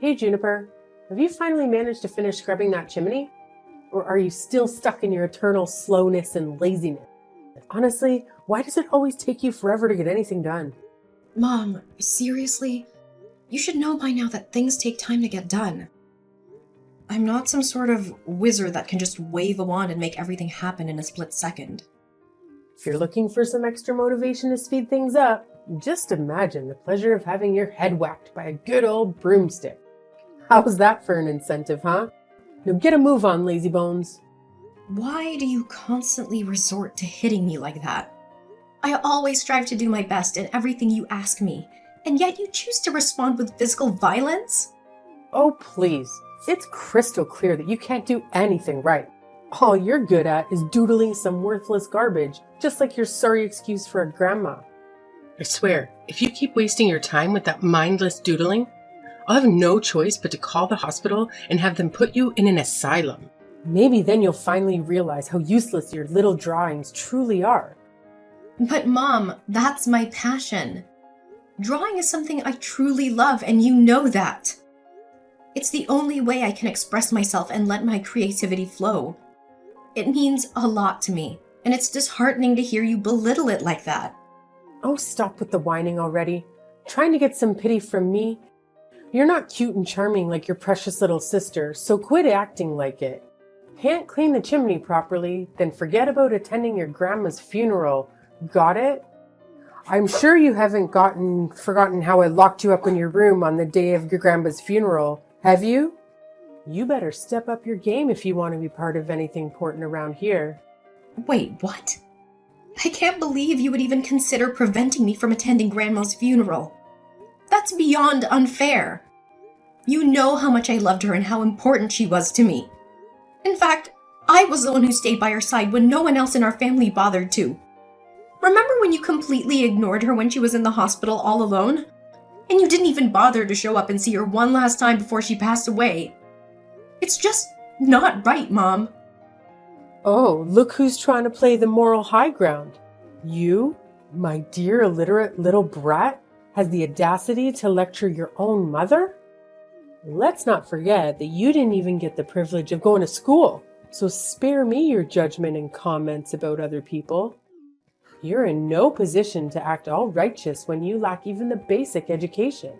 Hey Juniper, have you finally managed to finish scrubbing that chimney? Or are you still stuck in your eternal slowness and laziness? Honestly, why does it always take you forever to get anything done? Mom, seriously? You should know by now that things take time to get done. I'm not some sort of wizard that can just wave a wand and make everything happen in a split second. If you're looking for some extra motivation to speed things up, just imagine the pleasure of having your head whacked by a good old broomstick. How's that for an incentive, huh? Now get a move on, lazy bones. Why do you constantly resort to hitting me like that? I always strive to do my best in everything you ask me, and yet you choose to respond with physical violence? Oh, please. It's crystal clear that you can't do anything right. All you're good at is doodling some worthless garbage, just like your sorry excuse for a grandma. I swear, if you keep wasting your time with that mindless doodling, I'll have no choice but to call the hospital and have them put you in an asylum. Maybe then you'll finally realize how useless your little drawings truly are. But Mom, that's my passion. Drawing is something I truly love, and you know that. It's the only way I can express myself and let my creativity flow. It means a lot to me, and it's disheartening to hear you belittle it like that. Oh, stop with the whining already. Trying to get some pity from me? You're not cute and charming like your precious little sister, so quit acting like it. Can't clean the chimney properly, then forget about attending your grandma's funeral. Got it? I'm sure you haven't forgotten how I locked you up in your room on the day of your grandma's funeral, have you? You better step up your game if you want to be part of anything important around here. Wait, what? I can't believe you would even consider preventing me from attending Grandma's funeral. That's beyond unfair. You know how much I loved her and how important she was to me. In fact, I was the one who stayed by her side when no one else in our family bothered to. Remember when you completely ignored her when she was in the hospital all alone? And you didn't even bother to show up and see her one last time before she passed away. It's just not right, Mom. Oh, look who's trying to play the moral high ground. You, my dear illiterate little brat, has the audacity to lecture your own mother? Let's not forget that you didn't even get the privilege of going to school, so spare me your judgment and comments about other people. You're in no position to act all righteous when you lack even the basic education.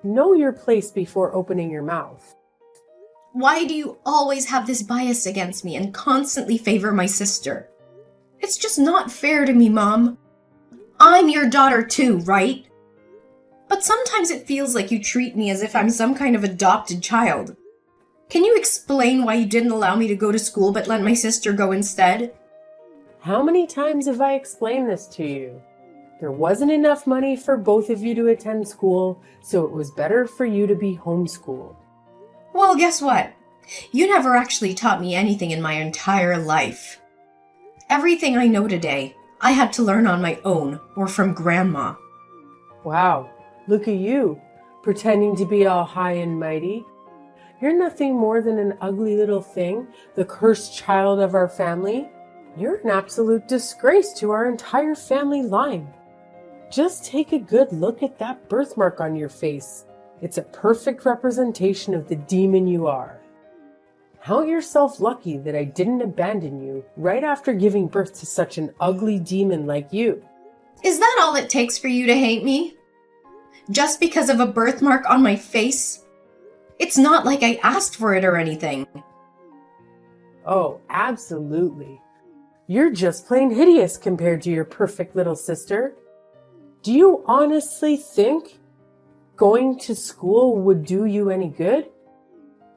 Know your place before opening your mouth. Why do you always have this bias against me and constantly favor my sister? It's just not fair to me, Mom. I'm your daughter too, right? But sometimes it feels like you treat me as if I'm some kind of adopted child. Can you explain why you didn't allow me to go to school but let my sister go instead? How many times have I explained this to you? There wasn't enough money for both of you to attend school, so it was better for you to be homeschooled. Well, guess what? You never actually taught me anything in my entire life. Everything I know today, I had to learn on my own or from Grandma. Wow, look at you, pretending to be all high and mighty. You're nothing more than an ugly little thing, the cursed child of our family. You're an absolute disgrace to our entire family line. Just take a good look at that birthmark on your face. It's a perfect representation of the demon you are. Count yourself lucky that I didn't abandon you right after giving birth to such an ugly demon like you. Is that all it takes for you to hate me? Just because of a birthmark on my face? It's not like I asked for it or anything. Oh, absolutely. You're just plain hideous compared to your perfect little sister. Do you honestly think going to school would do you any good?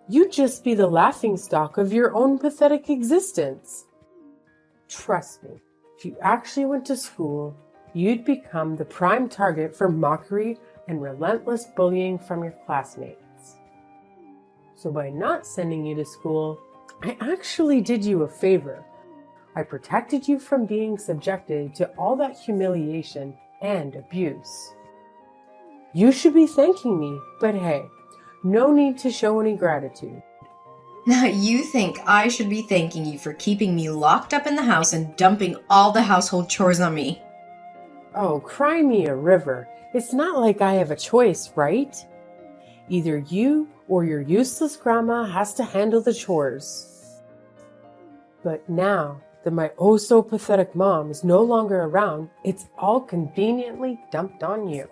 You'd just be the laughingstock of your own pathetic existence. Trust me, if you actually went to school, you'd become the prime target for mockery and relentless bullying from your classmates. So by not sending you to school, I actually did you a favor. I protected you from being subjected to all that humiliation and abuse. You should be thanking me, but hey, no need to show any gratitude. Now you think I should be thanking you for keeping me locked up in the house and dumping all the household chores on me. Oh, cry me a river. It's not like I have a choice, right? Either you or your useless grandma has to handle the chores. But now that my oh-so-pathetic mom is no longer around, it's all conveniently dumped on you.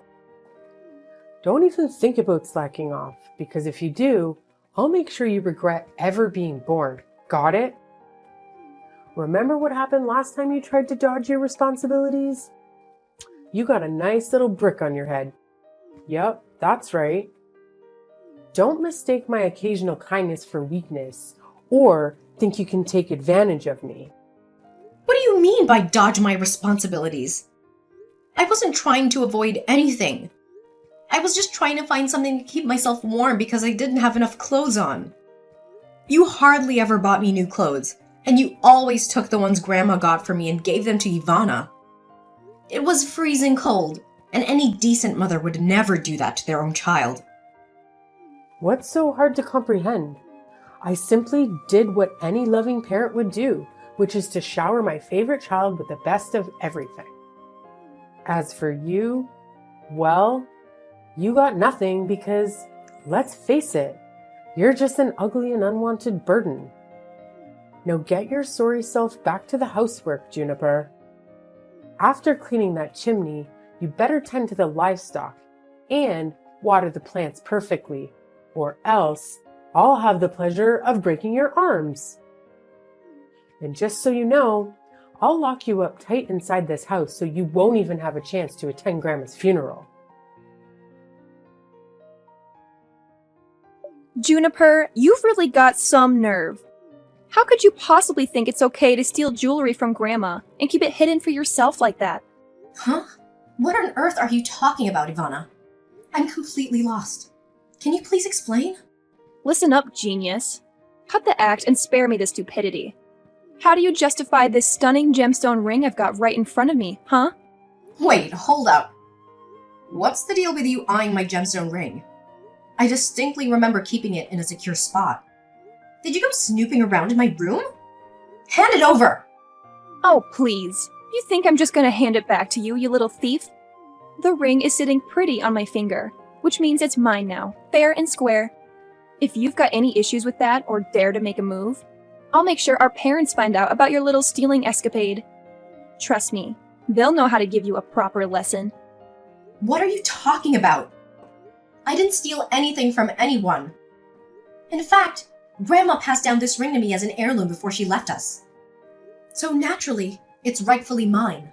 Don't even think about slacking off, because if you do, I'll make sure you regret ever being born. Got it? Remember what happened last time you tried to dodge your responsibilities? You got a nice little brick on your head. Yep, that's right. Don't mistake my occasional kindness for weakness, or think you can take advantage of me. What do you mean by dodge my responsibilities? I wasn't trying to avoid anything. I was just trying to find something to keep myself warm because I didn't have enough clothes on. You hardly ever bought me new clothes, and you always took the ones Grandma got for me and gave them to Ivana. It was freezing cold, and any decent mother would never do that to their own child. What's so hard to comprehend? I simply did what any loving parent would do, which is to shower my favorite child with the best of everything. As for you, well, you got nothing because, let's face it, you're just an ugly and unwanted burden. Now get your sorry self back to the housework, Juniper. After cleaning that chimney, you better tend to the livestock and water the plants perfectly, or else I'll have the pleasure of breaking your arms. And just so you know, I'll lock you up tight inside this house so you won't even have a chance to attend Grandma's funeral. Juniper, you've really got some nerve. How could you possibly think it's okay to steal jewelry from Grandma and keep it hidden for yourself like that? Huh? What on earth are you talking about, Ivana? I'm completely lost. Can you please explain? Listen up, genius. Cut the act and spare me the stupidity. How do you justify this stunning gemstone ring I've got right in front of me, huh? Wait, hold up. What's the deal with you eyeing my gemstone ring? I distinctly remember keeping it in a secure spot. Did you go snooping around in my room? Hand it over! Oh, please. You think I'm just gonna hand it back to you, you little thief? The ring is sitting pretty on my finger, which means it's mine now, fair and square. If you've got any issues with that or dare to make a move, I'll make sure our parents find out about your little stealing escapade. Trust me, they'll know how to give you a proper lesson. What are you talking about? I didn't steal anything from anyone. In fact, Grandma passed down this ring to me as an heirloom before she left us. So naturally, it's rightfully mine.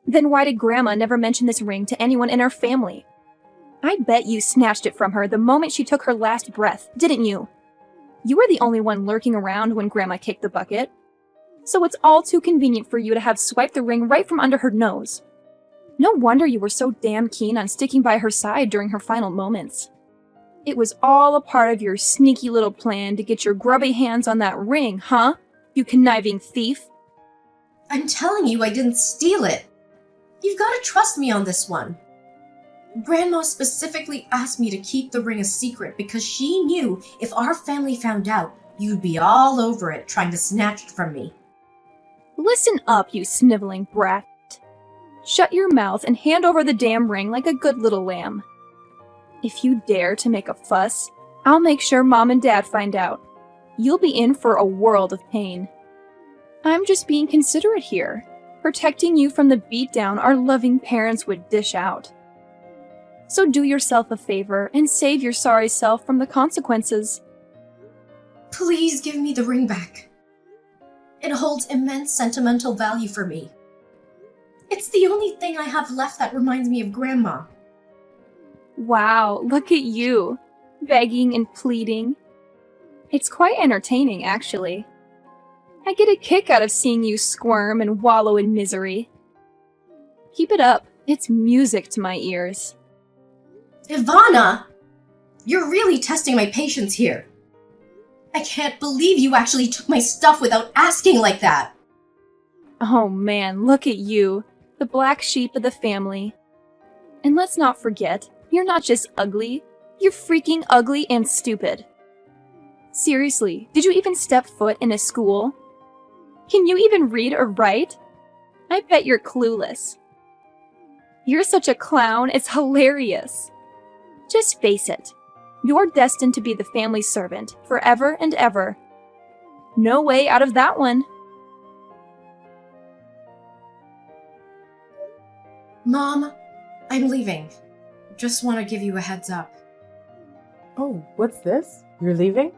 Then why did Grandma never mention this ring to anyone in our family? I bet you snatched it from her the moment she took her last breath, didn't you? You were the only one lurking around when Grandma kicked the bucket. So it's all too convenient for you to have swiped the ring right from under her nose. No wonder you were so damn keen on sticking by her side during her final moments. It was all a part of your sneaky little plan to get your grubby hands on that ring, huh? You conniving thief. I'm telling you I didn't steal it. You've got to trust me on this one. Grandma specifically asked me to keep the ring a secret because she knew if our family found out, you'd be all over it trying to snatch it from me. Listen up, you sniveling brat. Shut your mouth and hand over the damn ring like a good little lamb. If you dare to make a fuss, I'll make sure Mom and Dad find out. You'll be in for a world of pain. I'm just being considerate here, protecting you from the beatdown our loving parents would dish out. So do yourself a favor and save your sorry self from the consequences. Please give me the ring back. It holds immense sentimental value for me. It's the only thing I have left that reminds me of Grandma. Wow, look at you, begging and pleading. It's quite entertaining, actually. I get a kick out of seeing you squirm and wallow in misery. Keep it up, it's music to my ears. Ivana! You're really testing my patience here. I can't believe you actually took my stuff without asking like that. Oh man, look at you, the black sheep of the family. And let's not forget, you're not just ugly, you're freaking ugly and stupid. Seriously, did you even step foot in a school? Can you even read or write? I bet you're clueless. You're such a clown, it's hilarious. Just face it, You're destined to be the family servant, forever and ever. No way out of that one. Mom, I'm leaving. Just want to give you a heads up. Oh, what's this? You're leaving?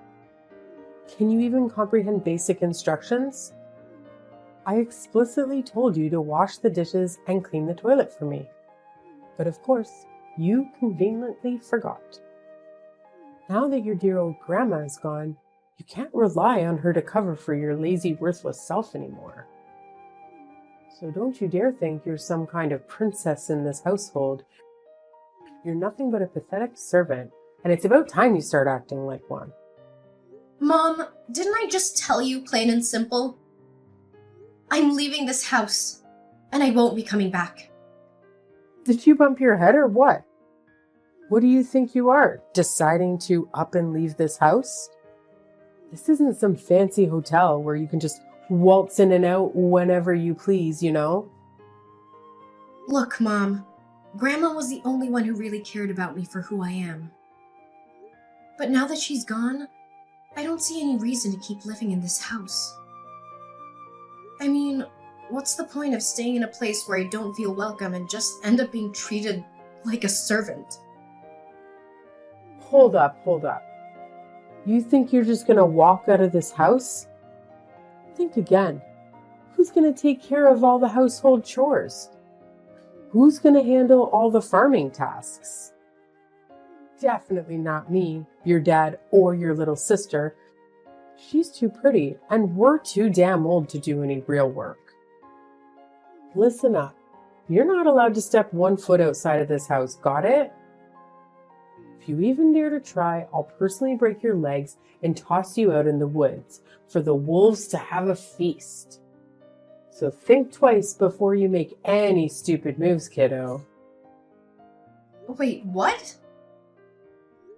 Can you even comprehend basic instructions? I explicitly told you to wash the dishes and clean the toilet for me. But of course, you conveniently forgot. Now that your dear old grandma is gone, you can't rely on her to cover for your lazy, worthless self anymore. So don't you dare think you're some kind of princess in this household. You're nothing but a pathetic servant, and it's about time you start acting like one. Mom, didn't I just tell you plain and simple? I'm leaving this house, and I won't be coming back. Did you bump your head or what? What do you think you are, deciding to up and leave this house? This isn't some fancy hotel where you can just waltz in and out whenever you please, you know? Look, Mom, Grandma was the only one who really cared about me for who I am. But now that she's gone, I don't see any reason to keep living in this house. I mean, what's the point of staying in a place where I don't feel welcome and just end up being treated like a servant? Hold up. You think you're just gonna walk out of this house? Think again. Who's gonna take care of all the household chores? Who's gonna handle all the farming tasks? Definitely not me, your dad, or your little sister. She's too pretty, and we're too damn old to do any real work. Listen up. You're not allowed to step 1 foot outside of this house, got it? If you even dare to try, I'll personally break your legs and toss you out in the woods for the wolves to have a feast. So think twice before you make any stupid moves, kiddo. Wait, what?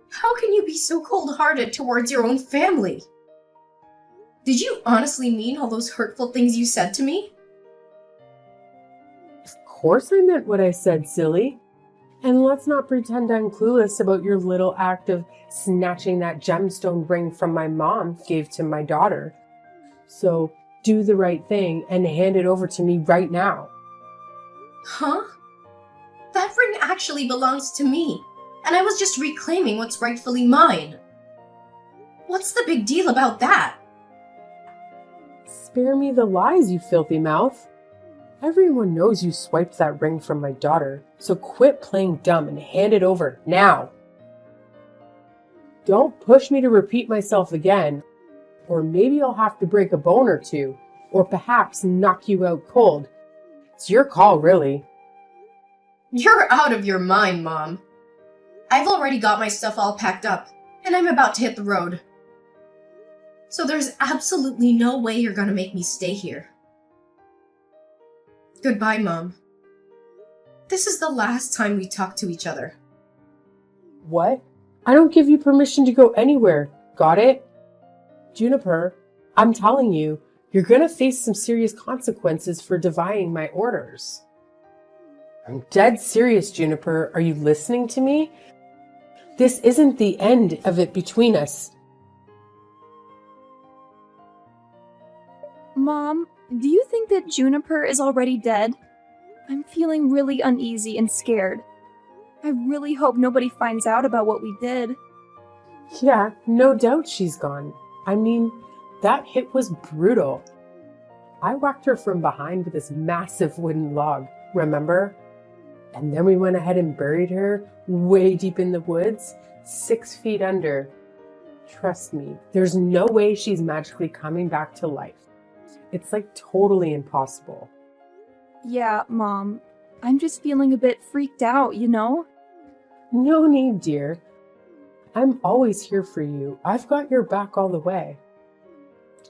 How can you be so cold-hearted towards your own family? Did you honestly mean all those hurtful things you said to me? Of course I meant what I said, silly. And let's not pretend I'm clueless about your little act of snatching that gemstone ring from my mom gave to my daughter. So do the right thing and hand it over to me right now. Huh? That ring actually belongs to me, and I was just reclaiming what's rightfully mine. What's the big deal about that? Spare me the lies, you filthy mouth. Everyone knows you swiped that ring from my daughter, so quit playing dumb and hand it over now. Don't push me to repeat myself again, or maybe I'll have to break a bone or two, or perhaps knock you out cold. It's your call, really. You're out of your mind, Mom. I've already got my stuff all packed up, and I'm about to hit the road. So there's absolutely no way you're gonna make me stay here. Goodbye, Mom. This is the last time we talk to each other. What? I don't give you permission to go anywhere. Got it? Juniper, I'm telling you, you're gonna face some serious consequences for defying my orders. I'm dead serious, Juniper. Are you listening to me? This isn't the end of it between us. Mom, do you think that Juniper is already dead? I'm feeling really uneasy and scared. I really hope nobody finds out about what we did. Yeah, no doubt she's gone. I mean, that hit was brutal. I whacked her from behind with this massive wooden log, remember? And then we went ahead and buried her way deep in the woods, 6 feet under. Trust me, there's no way she's magically coming back to life. It's like totally impossible. Yeah, Mom. I'm just feeling a bit freaked out, you know? No need, dear. I'm always here for you. I've got your back all the way.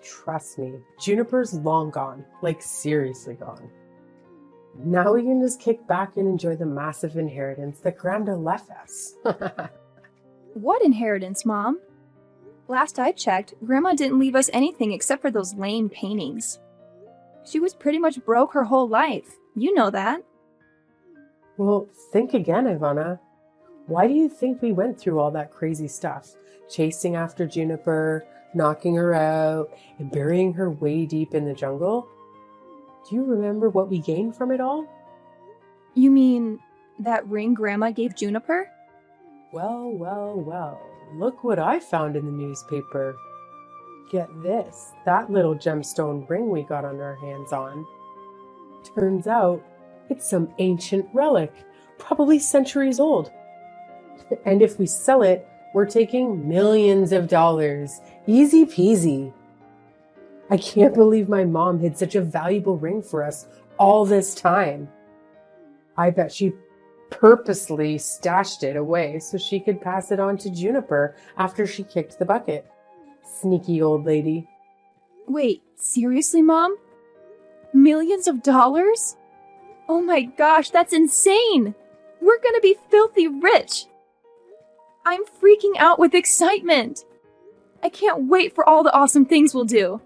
Trust me, Juniper's long gone. Like, seriously gone. Now we can just kick back and enjoy the massive inheritance that Grandma left us. What inheritance, Mom? Last I checked, Grandma didn't leave us anything except for those lame paintings. She was pretty much broke her whole life. You know that. Well, think again, Ivana. Why do you think we went through all that crazy stuff? Chasing after Juniper, knocking her out, and burying her way deep in the jungle? Do you remember what we gained from it all? You mean that ring Grandma gave Juniper? Well, well, well. Look what I found in the newspaper. Get this, that little gemstone ring we got on our hands on. Turns out, it's some ancient relic, probably centuries old. And if we sell it, we're taking millions of dollars. Easy peasy. I can't believe my mom hid such a valuable ring for us all this time. I bet she purposely stashed it away so she could pass it on to Juniper after she kicked the bucket. Sneaky old lady. Wait, seriously, Mom? Millions of dollars? Oh my gosh, that's insane! We're gonna be filthy rich! I'm freaking out with excitement! I can't wait for all the awesome things we'll do!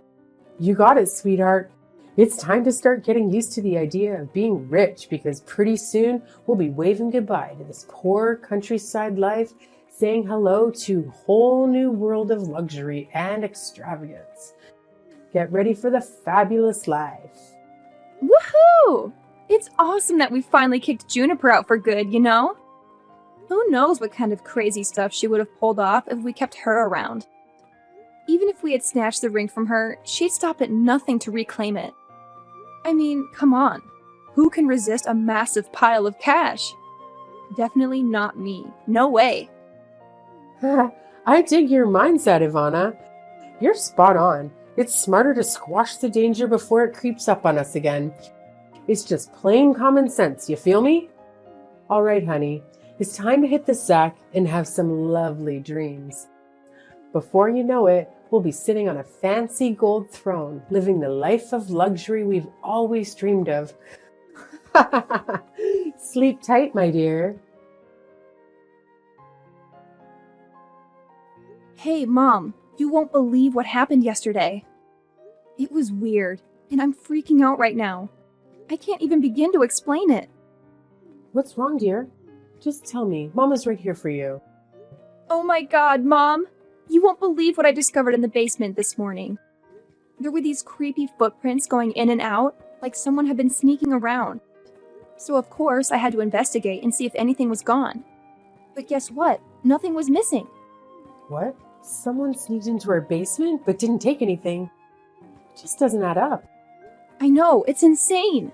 You got it, sweetheart. It's time to start getting used to the idea of being rich because pretty soon we'll be waving goodbye to this poor countryside life, saying hello to a whole new world of luxury and extravagance. Get ready for the fabulous life. Woohoo! It's awesome that we finally kicked Juniper out for good, you know? Who knows what kind of crazy stuff she would have pulled off if we kept her around. Even if we had snatched the ring from her, she'd stop at nothing to reclaim it. I mean, come on. Who can resist a massive pile of cash? Definitely not me. No way. I dig your mindset, Ivana. You're spot on. It's smarter to squash the danger before it creeps up on us again. It's just plain common sense, you feel me? All right, honey. It's time to hit the sack and have some lovely dreams. Before you know it, we'll be sitting on a fancy gold throne, living the life of luxury we've always dreamed of. Sleep tight, my dear. Hey, Mom, you won't believe what happened yesterday. It was weird, and I'm freaking out right now. I can't even begin to explain it. What's wrong, dear? Just tell me. Mama's right here for you. Oh my god, Mom! You won't believe what I discovered in the basement this morning. There were these creepy footprints going in and out, like someone had been sneaking around. So of course I had to investigate and see if anything was gone. But guess what? Nothing was missing. What? Someone sneaked into our basement but didn't take anything. It just doesn't add up. I know, it's insane!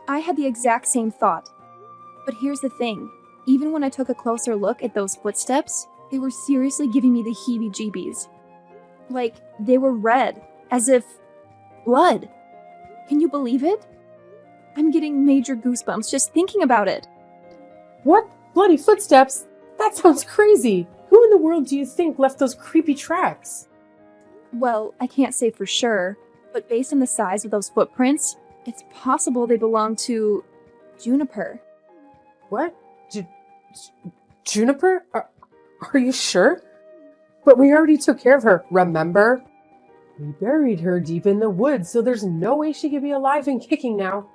I had the exact same thought. But here's the thing. Even when I took a closer look at those footsteps, they were seriously giving me the heebie-jeebies. Like, they were red, as if blood. Can you believe it? I'm getting major goosebumps just thinking about it. What? Bloody footsteps? That sounds crazy. Who in the world do you think left those creepy tracks? Well, I can't say for sure, but based on the size of those footprints, it's possible they belong to Juniper. What? Juniper? Are you sure? But we already took care of her, remember? We buried her deep in the woods, so there's no way she could be alive and kicking now.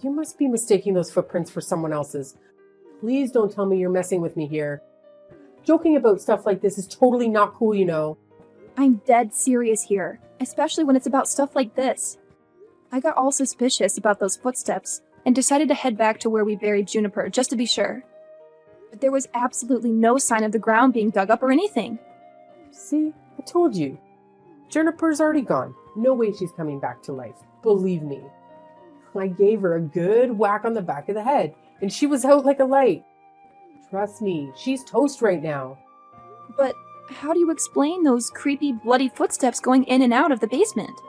You must be mistaking those footprints for someone else's. Please don't tell me you're messing with me here. Joking about stuff like this is totally not cool, you know. I'm dead serious here, especially when it's about stuff like this. I got all suspicious about those footsteps and decided to head back to where we buried Juniper just to be sure. But there was absolutely no sign of the ground being dug up or anything. See, I told you. Juniper's already gone. No way she's coming back to life. Believe me. I gave her a good whack on the back of the head, and she was out like a light. Trust me, she's toast right now. But how do you explain those creepy, bloody footsteps going in and out of the basement?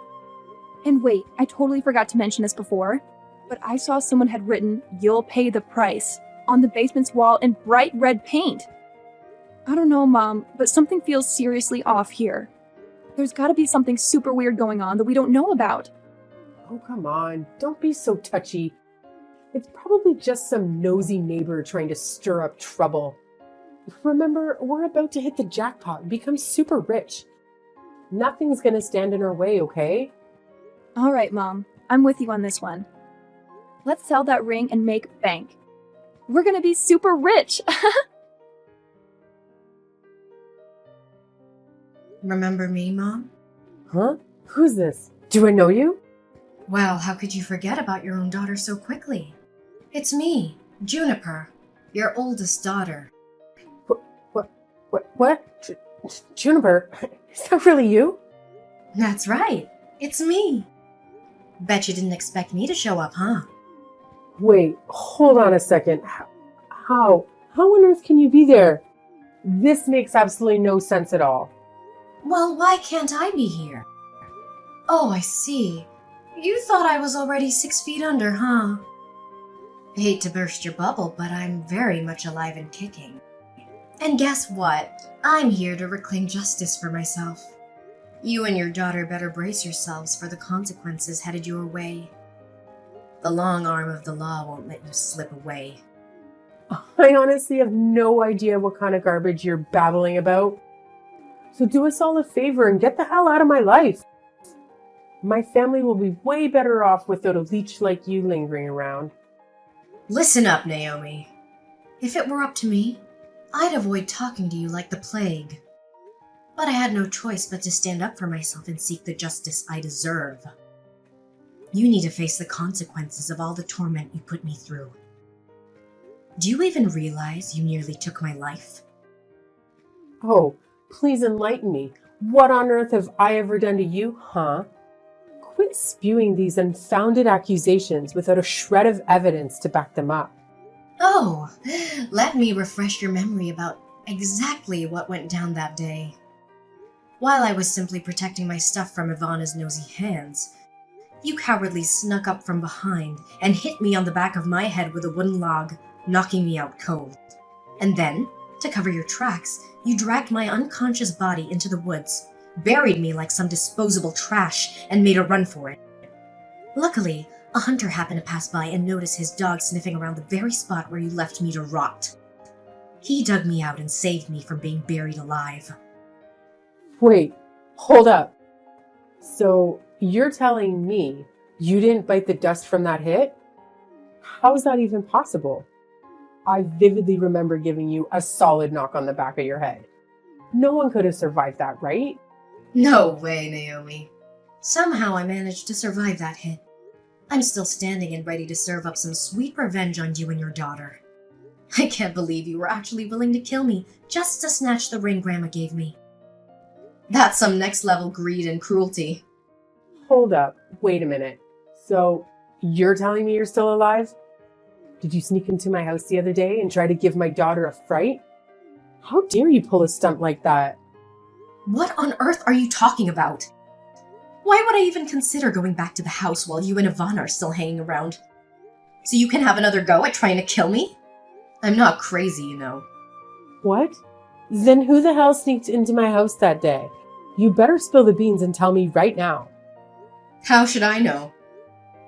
And wait, I totally forgot to mention this before, but I saw someone had written, "You'll pay the price," on the basement's wall in bright red paint. I don't know, Mom, but something feels seriously off here. There's gotta be something super weird going on that we don't know about. Oh, come on. Don't be so touchy. It's probably just some nosy neighbor trying to stir up trouble. Remember, we're about to hit the jackpot and become super rich. Nothing's gonna stand in our way, okay? All right, Mom, I'm with you on this one. Let's sell that ring and make bank. We're gonna be super rich! Remember me, Mom? Huh? Who's this? Do I know you? Well, how could you forget about your own daughter so quickly? It's me, Juniper, your oldest daughter. What? Juniper? Is that really you? That's right. It's me. Bet you didn't expect me to show up, huh? Wait, hold on a second. How on earth can you be there? This makes absolutely no sense at all. Well, why can't I be here? Oh, I see. You thought I was already 6 feet under, huh? Hate to burst your bubble, but I'm very much alive and kicking. And guess what? I'm here to reclaim justice for myself. You and your daughter better brace yourselves for the consequences headed your way. The long arm of the law won't let you slip away. I honestly have no idea what kind of garbage you're babbling about. So do us all a favor and get the hell out of my life. My family will be way better off without a leech like you lingering around. Listen up, Naomi. If it were up to me, I'd avoid talking to you like the plague. But I had no choice but to stand up for myself and seek the justice I deserve. You need to face the consequences of all the torment you put me through. Do you even realize you nearly took my life? Oh, please enlighten me. What on earth have I ever done to you, huh? Quit spewing these unfounded accusations without a shred of evidence to back them up. Oh, let me refresh your memory about exactly what went down that day. While I was simply protecting my stuff from Ivana's nosy hands, you cowardly snuck up from behind and hit me on the back of my head with a wooden log, knocking me out cold. And then, to cover your tracks, you dragged my unconscious body into the woods, buried me like some disposable trash, and made a run for it. Luckily, a hunter happened to pass by and notice his dog sniffing around the very spot where you left me to rot. He dug me out and saved me from being buried alive. Wait, hold up. So you're telling me you didn't bite the dust from that hit? How is that even possible? I vividly remember giving you a solid knock on the back of your head. No one could have survived that, right? No way, Naomi. Somehow I managed to survive that hit. I'm still standing and ready to serve up some sweet revenge on you and your daughter. I can't believe you were actually willing to kill me just to snatch the ring Grandma gave me. That's some next-level greed and cruelty. Hold up, wait a minute. So you're telling me you're still alive? Did you sneak into my house the other day and try to give my daughter a fright? How dare you pull a stunt like that? What on earth are you talking about? Why would I even consider going back to the house while you and Ivana are still hanging around? So you can have another go at trying to kill me? I'm not crazy, you know. What? Then who the hell sneaked into my house that day? You better spill the beans and tell me right now. How should I know?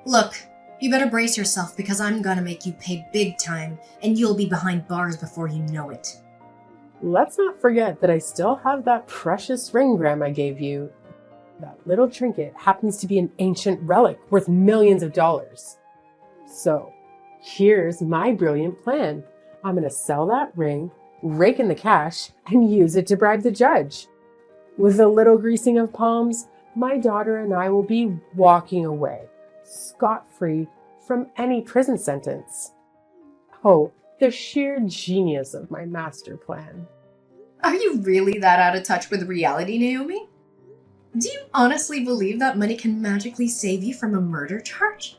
Look, you better brace yourself because I'm gonna make you pay big time and you'll be behind bars before you know it. Let's not forget that I still have that precious ring Grandma gave you. That little trinket happens to be an ancient relic worth millions of dollars. So, here's my brilliant plan. I'm going to sell that ring, rake in the cash, and use it to bribe the judge. With a little greasing of palms, my daughter and I will be walking away, scot-free from any prison sentence. Oh, the sheer genius of my master plan. Are you really that out of touch with reality, Naomi? Do you honestly believe that money can magically save you from a murder charge?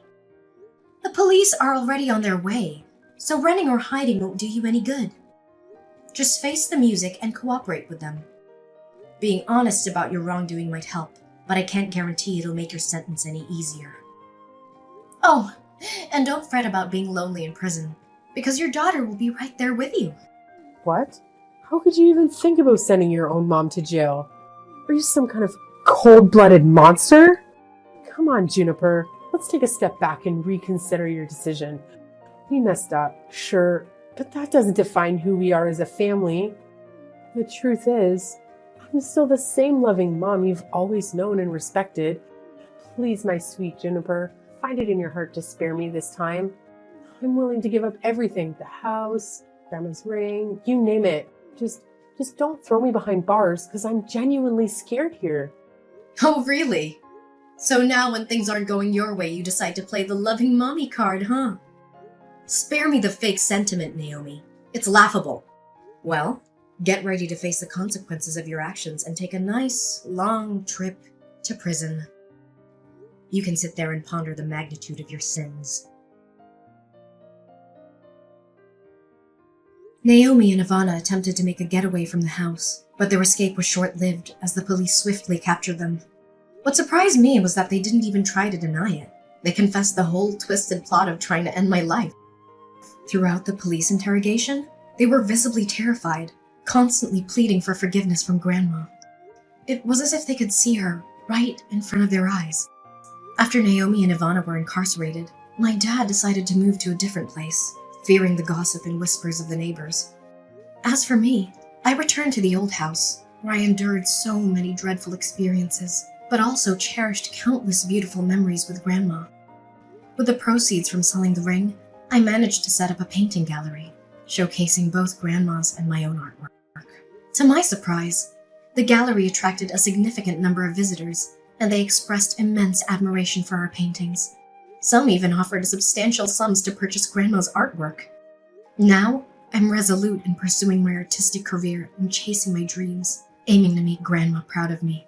The police are already on their way, so running or hiding won't do you any good. Just face the music and cooperate with them. Being honest about your wrongdoing might help, but I can't guarantee it'll make your sentence any easier. Oh, and don't fret about being lonely in prison, because your daughter will be right there with you. What? How could you even think about sending your own mom to jail? Are you some kind of cold-blooded monster? Come on, Juniper. Let's take a step back and reconsider your decision. We messed up, sure, but that doesn't define who we are as a family. The truth is, I'm still the same loving mom you've always known and respected. Please, my sweet Juniper, find it in your heart to spare me this time. I'm willing to give up everything, the house, Grandma's ring, you name it. Just Just don't throw me behind bars because I'm genuinely scared here. Oh, really? So now when things aren't going your way, you decide to play the loving mommy card, huh? Spare me the fake sentiment, Naomi. It's laughable. Well, get ready to face the consequences of your actions and take a nice, long trip to prison. You can sit there and ponder the magnitude of your sins. Naomi and Ivana attempted to make a getaway from the house, but their escape was short-lived as the police swiftly captured them. What surprised me was that they didn't even try to deny it. They confessed the whole twisted plot of trying to end my life. Throughout the police interrogation, they were visibly terrified, constantly pleading for forgiveness from Grandma. It was as if they could see her right in front of their eyes. After Naomi and Ivana were incarcerated, my dad decided to move to a different place, fearing the gossip and whispers of the neighbors. As for me, I returned to the old house, where I endured so many dreadful experiences, but also cherished countless beautiful memories with Grandma. With the proceeds from selling the ring, I managed to set up a painting gallery, showcasing both Grandma's and my own artwork. To my surprise, the gallery attracted a significant number of visitors, and they expressed immense admiration for our paintings. Some even offered substantial sums to purchase Grandma's artwork. Now, I'm resolute in pursuing my artistic career and chasing my dreams, aiming to make Grandma proud of me.